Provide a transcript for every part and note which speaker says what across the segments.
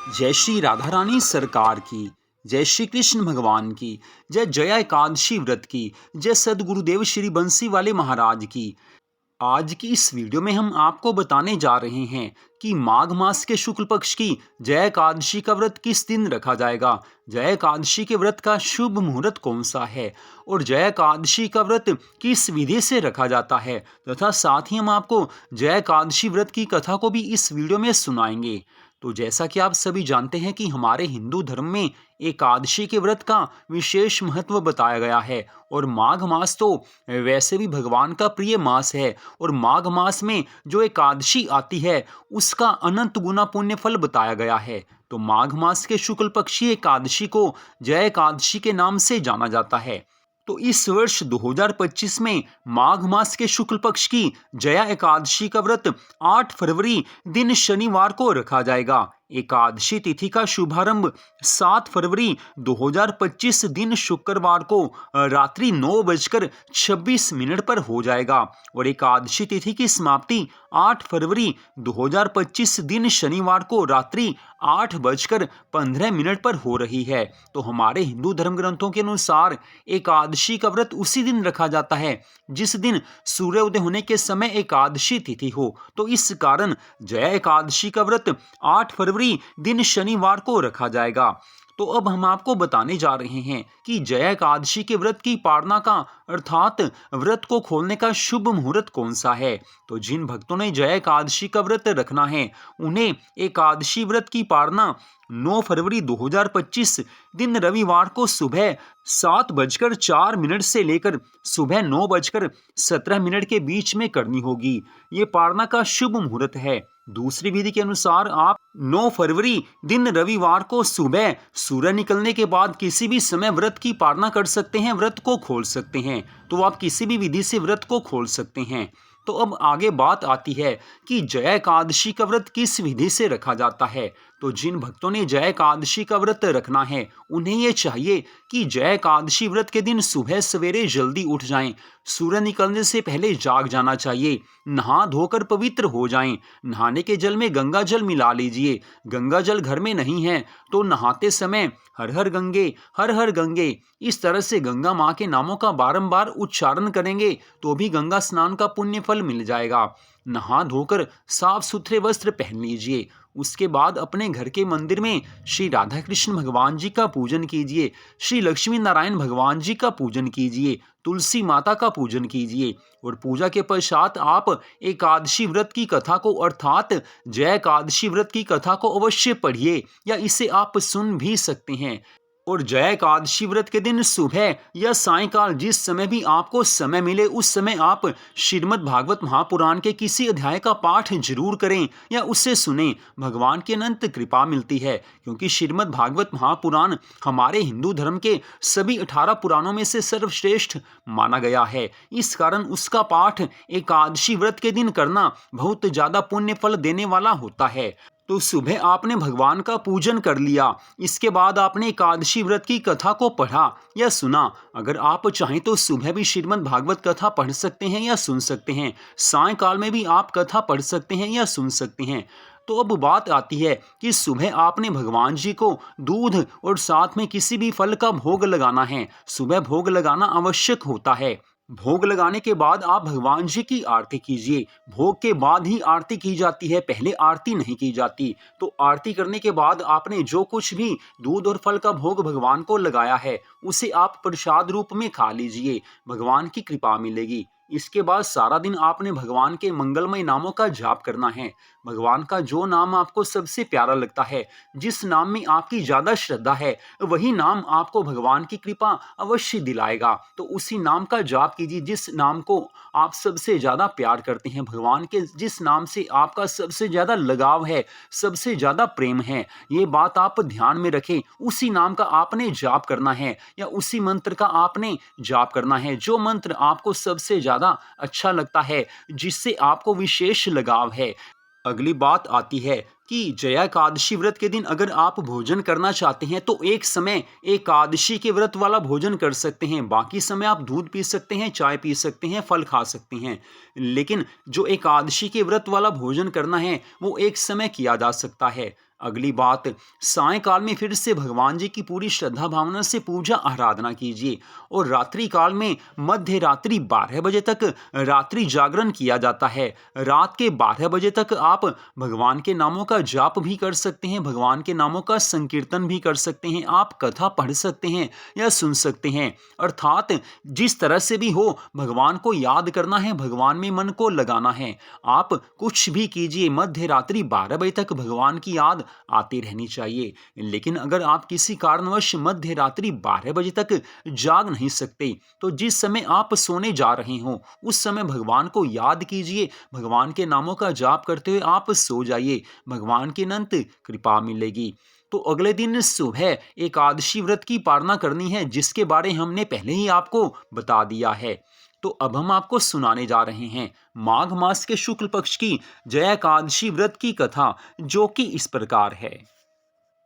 Speaker 1: जय श्री राधा रानी सरकार की। जय श्री कृष्ण भगवान की। जय जया एकादशी व्रत की। जय सदगुरुदेव श्री बंसी वाले महाराज की। आज की इस वीडियो में हम आपको बताने जा रहे हैं कि माघ मास के शुक्ल पक्ष की जया एकादशी का व्रत किस दिन रखा जाएगा, जया एकादशी के व्रत का शुभ मुहूर्त कौन सा है और जया एकादशी का व्रत किस विधि से रखा जाता है, तथा साथ ही हम आपको जया एकादशी व्रत की कथा को भी इस वीडियो में सुनाएंगे। तो जैसा कि आप सभी जानते हैं कि हमारे हिंदू धर्म में एकादशी के व्रत का विशेष महत्व बताया गया है और माघ मास तो वैसे भी भगवान का प्रिय मास है और माघ मास में जो एकादशी आती है उसका अनंत गुना पुण्य फल बताया गया है। तो माघ मास के शुक्ल पक्षी एकादशी को जया एकादशी के नाम से जाना जाता है। तो इस वर्ष 2025 में माघ मास के शुक्ल पक्ष की जया एकादशी का व्रत 8 फरवरी दिन शनिवार को रखा जाएगा। एकादशी तिथि का शुभारंभ 7 फरवरी 2025 दिन शुक्रवार को रात्रि 9:26 पर हो जाएगा और एकादशी तिथि की समाप्ति 8 फरवरी 2025 दिन शनिवार को रात्रि 8:15 पर हो रही है। तो हमारे हिंदू धर्म ग्रंथों के अनुसार एकादशी का व्रत उसी दिन रखा जाता है जिस दिन सूर्योदय होने के समय एकादशी तिथि हो। तो इस कारण जया एकादशी का व्रत 8 फरवरी दिन शनिवार को रखा जाएगा। तो अब हम आपको बताने जा रहे हैं कि जया एकादशी के व्रत की पारणा का अर्थात व्रत को खोलने का शुभ मुहूर्त कौन सा है। तो जिन भक्तों ने जया एकादशी का व्रत रखना है उन्हें एकादशी व्रत की पारणा 9 फरवरी 2025 दिन रविवार को सुबह 7:04 से लेकर सुबह 9:17 के बीच में करनी होगी। ये पारणा का शुभ मुहूर्त है। दूसरी विधि के अनुसार आप 9 फरवरी दिन रविवार को सुबह सूर्य निकलने के बाद किसी भी समय व्रत की पारणा कर सकते हैं, व्रत को खोल सकते हैं। तो आप किसी भी विधि से व्रत को खोल सकते हैं। तो अब आगे बात आती है कि जया एकादशी का व्रत किस विधि से रखा जाता है। तो जिन भक्तों ने जया एकादशी का व्रत रखना है उन्हें यह चाहिए कि जया एकादशी व्रत के दिन सुबह सवेरे जल्दी उठ जाएं, सूर्य निकलने से पहले जाग जाना चाहिए, नहा धोकर पवित्र हो जाएं। नहाने के जल में गंगा जल मिला लीजिए। गंगा जल घर में नहीं है तो नहाते समय हर हर गंगे इस तरह से गंगा माँ के नामों का बारंबार उच्चारण करेंगे तो भी गंगा स्नान का पुण्य फल मिल जाएगा। नहा धोकर साफ सुथरे वस्त्र पहन लीजिए। उसके बाद अपने घर के मंदिर में श्री राधा कृष्ण भगवान जी का पूजन कीजिए, श्री लक्ष्मी नारायण भगवान जी का पूजन कीजिए, तुलसी माता का पूजन कीजिए और पूजा के पश्चात आप एकादशी व्रत की कथा को अर्थात जया एकादशी व्रत की कथा को अवश्य पढ़िए या इसे आप सुन भी सकते हैं। और जया एकादशी व्रत के दिन सुबह या सायंकाल जिस समय भी आपको समय मिले उस समय आप श्रीमद् भागवत महापुराण के किसी अध्याय का पाठ जरूर करें या उसे सुनें। भगवान की अनंत कृपा मिलती है क्योंकि श्रीमद् भागवत महापुराण हमारे हिंदू धर्म के सभी 18 पुराणों में से सर्वश्रेष्ठ माना गया है। इस कारण उसका पाठ एकादशी व्रत के दिन करना बहुत ज्यादा पुण्य फल देने वाला होता है। तो सुबह आपने भगवान का पूजन कर लिया, इसके बाद आपने एकादशी व्रत की कथा को पढ़ा या सुना। अगर आप चाहें तो सुबह भी श्रीमद् भागवत कथा पढ़ सकते हैं या सुन सकते हैं, सायंकाल में भी आप कथा पढ़ सकते हैं या सुन सकते हैं। तो अब बात आती है कि सुबह आपने भगवान जी को दूध और साथ में किसी भी फल का भोग लगाना है। सुबह भोग लगाना आवश्यक होता है। भोग लगाने के बाद आप भगवान जी की आरती कीजिए। भोग के बाद ही आरती की जाती है, पहले आरती नहीं की जाती। तो आरती करने के बाद आपने जो कुछ भी दूध और फल का भोग भगवान को लगाया है उसे आप प्रसाद रूप में खा लीजिए, भगवान की कृपा मिलेगी। इसके बाद सारा दिन आपने भगवान के मंगलमय नामों का जाप करना है। भगवान का जो नाम आपको सबसे प्यारा लगता है, जिस नाम में आपकी ज्यादा श्रद्धा है, वही नाम आपको भगवान की कृपा अवश्य दिलाएगा। तो उसी नाम का जाप कीजिए जिस नाम को आप सबसे ज्यादा प्यार करते हैं, भगवान के जिस नाम से आपका सबसे ज्यादा लगाव है, सबसे ज्यादा प्रेम है। ये बात आप ध्यान में रखें। उसी नाम का आपने जाप करना है या उसी मंत्र का आपने जाप करना है जो मंत्र आपको सबसे ज्यादा अच्छा लगता है, जिससे आपको विशेष लगाव है। अगली बात आती है कि जया एकादशी व्रत के दिन अगर आप भोजन करना चाहते हैं तो एक समय एकादशी के व्रत वाला भोजन कर सकते हैं, बाकी समय आप दूध पी सकते हैं, चाय पी सकते हैं, फल खा सकते हैं। लेकिन जो एकादशी के व्रत वाला भोजन करना है वो एक समय किया जा सकता है। अगली बात, सायंकाल में फिर से भगवान जी की पूरी श्रद्धा भावना से पूजा आराधना कीजिए और रात्रि काल में मध्य रात्रि 12 बजे तक रात्रि जागरण किया जाता है। रात के 12 बजे तक आप भगवान के नामों का जाप भी कर सकते हैं, भगवान के नामों का संकीर्तन भी कर सकते हैं, आप कथा पढ़ सकते हैं या सुन सकते हैं। अर्थात जिस तरह से भी हो भगवान को याद करना है, भगवान में मन को लगाना है। आप कुछ भी कीजिए, मध्य रात्रि 12 बजे तक भगवान की याद आती रहनी चाहिए। लेकिन अगर आप किसी कारणवश मध्य रात्रि 12 बजे तक जाग नहीं सकते, तो जिस समय आप सोने जा रहे हो उस समय भगवान को याद कीजिए, भगवान के नामों का जाप करते हुए आप सो जाइए, भगवान की अनंत कृपा मिलेगी। तो अगले दिन सुबह एकादशी व्रत की पालना करनी है, जिसके बारे हमने पहले ही आपको बता दिया है। तो अब हम आपको सुनाने जा रहे हैं माघ मास के शुक्ल पक्ष की जया एकादशी व्रत की कथा, जो कि इस प्रकार है।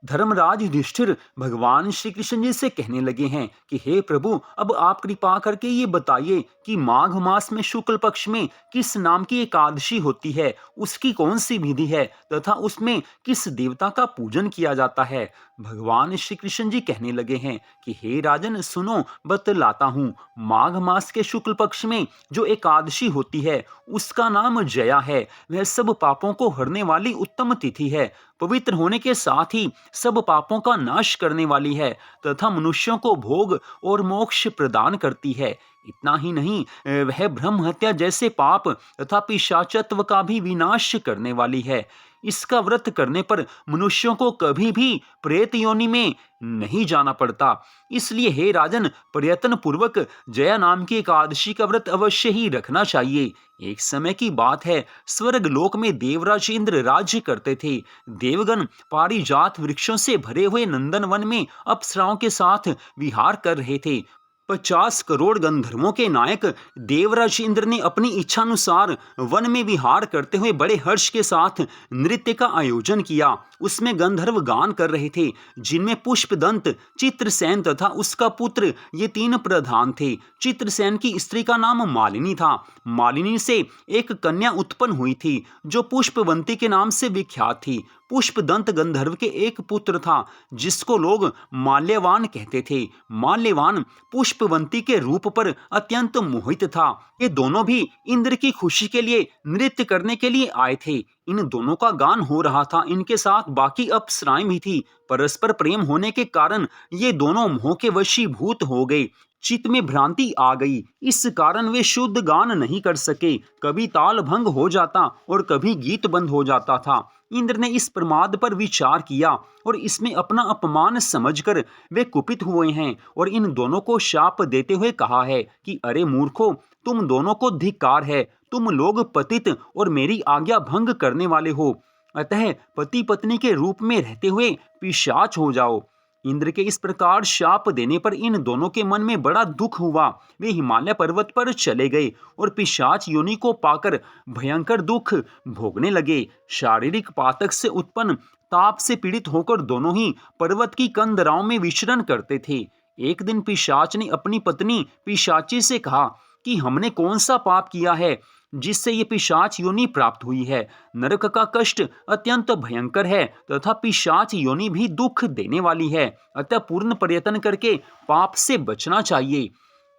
Speaker 1: धर्मराज युधिष्ठिर भगवान श्री कृष्ण जी से कहने लगे हैं कि हे प्रभु, अब आप कृपा करके ये बताइए कि माघ मास में शुक्ल पक्ष में किस नाम की एकादशी होती है, उसकी कौन सी विधि है तथा उसमें किस देवता का पूजन किया जाता है। भगवान श्री कृष्ण जी कहने लगे हैं कि हे राजन, सुनो बतलाता हूँ। माघ मास के शुक्ल पक्ष में जो एकादशी होती है उसका नाम जया है। वह सब पापों को हरने वाली उत्तम तिथि है, पवित्र होने के साथ ही सब पापों का नाश करने वाली है तथा मनुष्यों को भोग और मोक्ष प्रदान करती है। इतना ही नहीं, वह ब्रह्म हत्या जैसे पाप तथा पिशाचत्व का भी विनाश करने वाली है। इसका व्रत करने पर मनुष्यों को कभी भी प्रेत योनि में नहीं जाना पड़ता। इसलिए हे राजन, प्रयत्न पूर्वक जया नाम की एकादशी का व्रत अवश्य ही रखना चाहिए। एक समय की बात है, स्वर्ग लोक में देवराज इंद्र राज्य करते थे। देवगण पारिजात वृक्षों से भरे हुए नंदन वन में अप्सराओं के साथ विहार कर रहे थे। 50 करोड़ गंधर्वों के नायक देवराज इंद्र ने अपनी इच्छानुसार वन में विहार करते हुए बड़े हर्ष के साथ नृत्य का आयोजन किया। उसमें गंधर्व गान कर रहे थे, जिनमें पुष्पदंत, चित्रसेन तथा उसका पुत्र ये 3 प्रधान थे। चित्रसेन की स्त्री का नाम मालिनी था। मालिनी से एक कन्या उत्पन्न हुई थी जो पुष्पवंती के नाम से विख्यात थी। पुष्पदंत गंधर्व के एक पुत्र था जिसको लोग माल्यवान कहते थे। माल्यवान पुष्पवंती के रूप पर अत्यंत मोहित था। ये दोनों भी इंद्र की खुशी के लिए नृत्य करने के लिए आए थे। इन दोनों का गान हो रहा था, इनके साथ बाकी अप्सराएं भी थी। परस्पर प्रेम होने के कारण ये दोनों मोह के वशीभूत हो गए। चित्त में भ्रांति आ गई, इस कारण वे शुद्ध गान नहीं कर सके। कभी ताल भंग हो जाता और कभी गीत बंद हो जाता था। इंद्र ने इस प्रमाद पर विचार किया और इसमें अपना अपमान समझकर वे कुपित हुए हैं और इन दोनों को शाप देते हुए कहा है कि अरे मूर्खों, तुम दोनों को धिक्कार है। तुम लोग पतित और मेरी आज्ञा भंग करने वाले हो, अतः पति पत्नी के रूप में रहते हुए पिशाच हो जाओ। इंद्र के इस प्रकार शाप देने पर इन दोनों के मन में बड़ा दुख हुआ। वे हिमालय पर्वत पर चले गए और पिशाच योनि को पाकर भयंकर दुख भोगने लगे। शारीरिक पातक से उत्पन्न ताप से पीड़ित होकर दोनों ही पर्वत की कंदराओं में विचरण करते थे। एक दिन पिशाच ने अपनी पत्नी पिशाची से कहा कि हमने कौन सा पाप किया है जिससे ये पिशाच योनि प्राप्त हुई है। नरक का कष्ट अत्यंत भयंकर है तथा पिशाच योनि भी दुख देने वाली है, अतः पूर्ण प्रयत्न करके पाप से बचना चाहिए।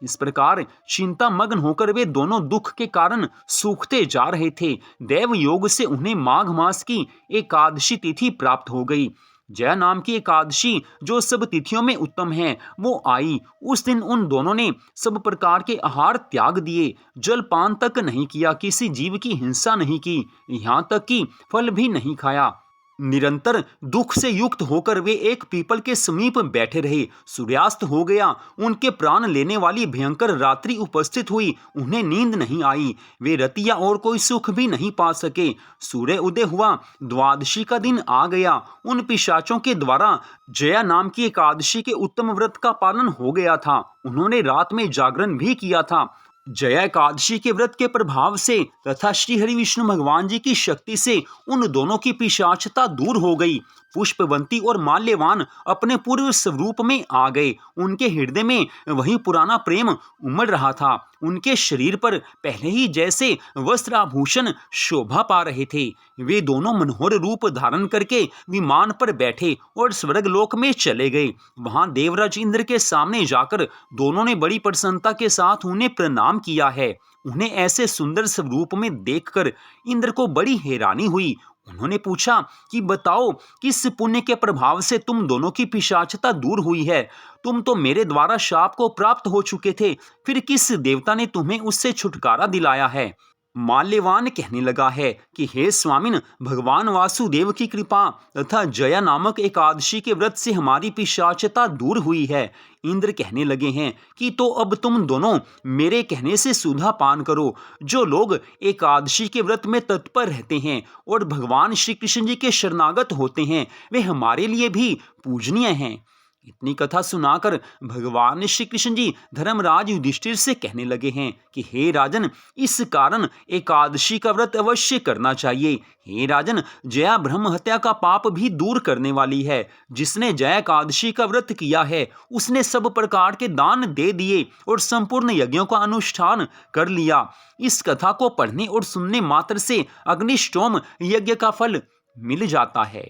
Speaker 1: इस प्रकार चिंता मग्न होकर वे दोनों दुख के कारण सूखते जा रहे थे। देव योग से उन्हें माघ मास की एकादशी तिथि प्राप्त हो गई। जया नाम की एकादशी जो सब तिथियों में उत्तम है, वो आई। उस दिन उन दोनों ने सब प्रकार के आहार त्याग दिए, जलपान तक नहीं किया, किसी जीव की हिंसा नहीं की, यहाँ तक कि फल भी नहीं खाया। निरंतर दुख से युक्त होकर वे एक पीपल के समीप बैठे रहे। सूर्यास्त हो गया, उनके प्राण लेने वाली भयंकर रात्रि उपस्थित हुई। उन्हें नींद नहीं आई, वे रतिया और कोई सुख भी नहीं पा सके। सूर्य उदय हुआ, द्वादशी का दिन आ गया। उन पिशाचों के द्वारा जया नाम की एकादशी के उत्तम व्रत का पालन हो गया था। उन्होंने रात में जागरण भी किया था। जया एकादशी के व्रत के प्रभाव से तथा श्री हरि विष्णु भगवान जी की शक्ति से उन दोनों की पिशाचता दूर हो गई। पुष्पवंती और माल्यवान अपने पूर्व स्वरूप में आ गए। उनके हृदय में वही पुराना प्रेम उमड़ रहा था। उनके शरीर पर पहले ही जैसे वस्त्र आभूषण शोभा पा रहे थे। वे दोनों मनोहर रूप धारण करके विमान पर बैठे और स्वर्गलोक में चले गए। वहां देवराज इंद्र के सामने जाकर दोनों ने बड़ी प्रसन्नता के साथ उन्हें प्रणाम किया है। उन्हें ऐसे सुंदर स्वरूप में देखकर इंद्र को बड़ी हैरानी हुई। उन्होंने पूछा कि बताओ, किस पुण्य के प्रभाव से तुम दोनों की पिशाचता दूर हुई है? तुम तो मेरे द्वारा शाप को प्राप्त हो चुके थे, फिर किस देवता ने तुम्हें उससे छुटकारा दिलाया है? माल्यवान कहने लगा है कि हे स्वामिन, भगवान वासुदेव की कृपा तथा जया नामक एकादशी के व्रत से हमारी पिशाचता दूर हुई है। इंद्र कहने लगे हैं कि तो अब तुम दोनों मेरे कहने से सुधा पान करो। जो लोग एकादशी के व्रत में तत्पर रहते हैं और भगवान श्री कृष्ण जी के शरणागत होते हैं, वे हमारे लिए भी पूजनीय हैं। इतनी कथा सुनाकर भगवान श्री कृष्ण जी धर्मराज युधिष्ठिर से कहने लगे हैं कि हे राजन, इस कारण एकादशी का व्रत अवश्य करना चाहिए। हे राजन, जया ब्रह्म हत्या का पाप भी दूर करने वाली है। जिसने जया एकादशी का व्रत किया है, उसने सब प्रकार के दान दे दिए और संपूर्ण यज्ञों का अनुष्ठान कर लिया। इस कथा को पढ़ने और सुनने मात्र से अग्निष्टोम यज्ञ का फल मिल जाता है।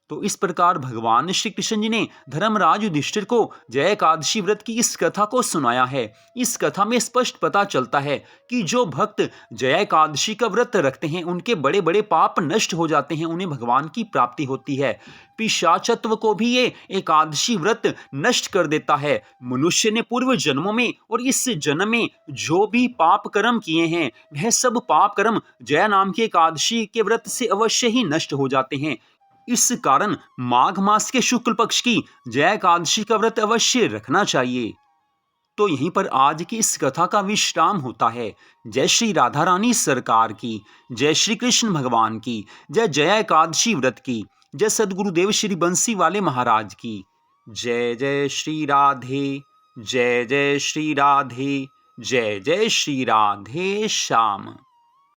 Speaker 1: तो इस प्रकार भगवान श्री कृष्ण जी ने धर्मराज युधिष्ठिर को जया एकादशी व्रत की इस कथा को सुनाया है। इस कथा में स्पष्ट पता चलता है कि जो भक्त जया एकादशी का व्रत रखते हैं, उनके बड़े बड़े पाप नष्ट हो जाते हैं, उन्हें भगवान की प्राप्ति होती है। पिशाचत्व को भी ये एकादशी व्रत नष्ट कर देता है। मनुष्य ने पूर्व जन्मों में और इस जन्म में जो भी पाप कर्म किए हैं, वह सब पाप कर्म जया नाम की एकादशी के व्रत से अवश्य ही नष्ट हो जाते हैं। इस कारण माघ मास के शुक्ल पक्ष की जया एकादशी का व्रत अवश्य रखना चाहिए। तो यहीं पर आज की इस कथा का विश्राम होता है। जय श्री राधा रानी सरकार की, जय श्री कृष्ण भगवान की, जय जया एकादशी व्रत की, जय सदगुरुदेव श्री बंसी वाले महाराज की। जय जय श्री राधे, जय जय श्री राधे, जय जय श्री राधे श्याम।